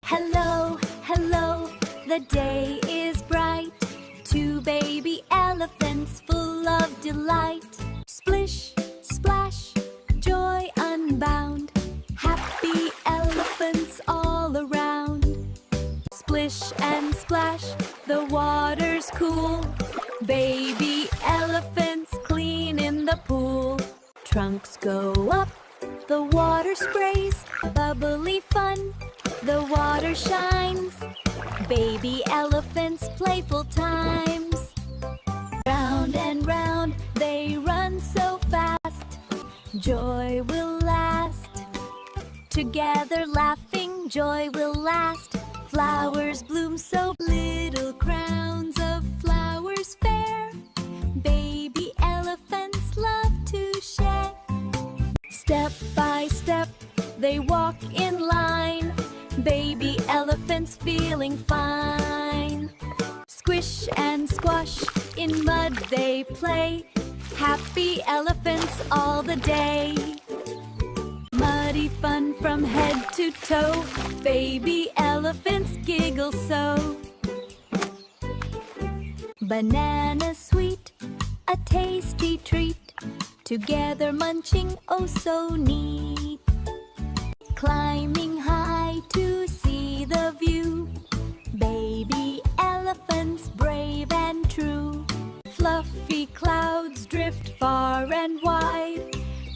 Hello, hello, the day is bright. Two baby elephants full of delight. Splish, splash, joy unbound. Happy elephants all around. Splish and splash, the water's cool. Baby elephants clean in the pool. Trunks go up, the water sprays. Bubbly fun, the water shines. Baby elephants playful times. Round and round they run so fast. Joy will last. Together laughing, joy will last. Flowers bloom so little crowns of flowers fair. Baby elephants love to share. Step by step they walk in line. Baby elephants feeling fine. Squish and squash, in mud they play. Happy elephants all the day. Muddy fun from head to toe. Baby elephants giggle so. Banana sweet, a tasty treat. Together munching, oh so neat. Climbing high to see the view. Baby elephants brave and true. Fluffy clouds drift far and wide.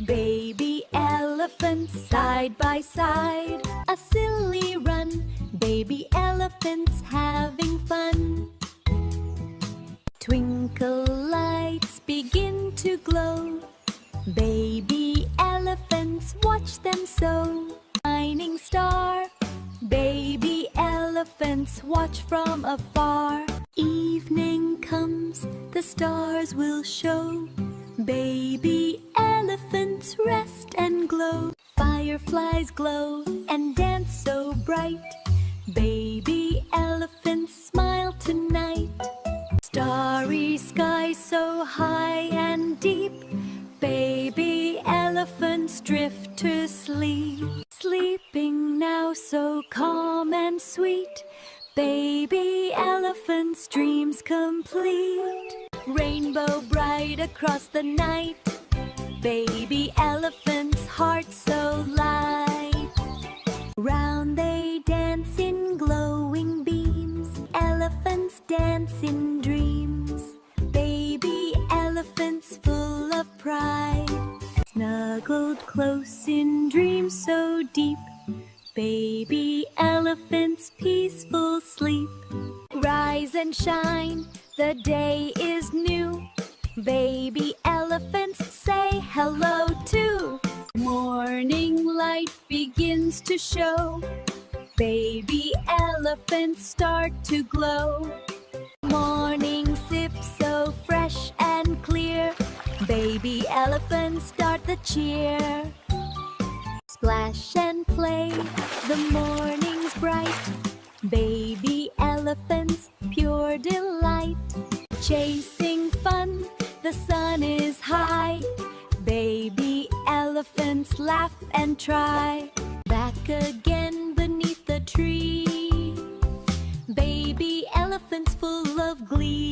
Baby elephants side by side. A silly run, baby elephants having fun. Twinkle lights begin to glow. Baby elephants watch them so. Shining star, baby elephants watch from afar. Evening comes, the stars will show. Baby elephants rest and glow. Fireflies glow and dance so bright. Baby elephants smile tonight. Starry sky so high and deep. Baby elephants drift to sleep. Sleeping now so calm and sweet. Baby elephants' dreams complete. Rainbow bright across the night. Baby elephants' hearts so light. Round they dance in glowing beams. Elephants dance in dreams. Baby elephants full of pride. Snuggled close in dreams so deep. Baby elephants peaceful sleep. Rise and shine, the day is new. Baby elephants say hello too. Morning light begins to show. Baby elephants start to glow. Morning sip so fresh and clear. Baby elephants start the cheer. Splash and play, the morning's bright. Baby elephants, pure delight. Chasing fun, the sun is high. Baby elephants laugh and try. Back again beneath the tree. Baby elephants full of glee.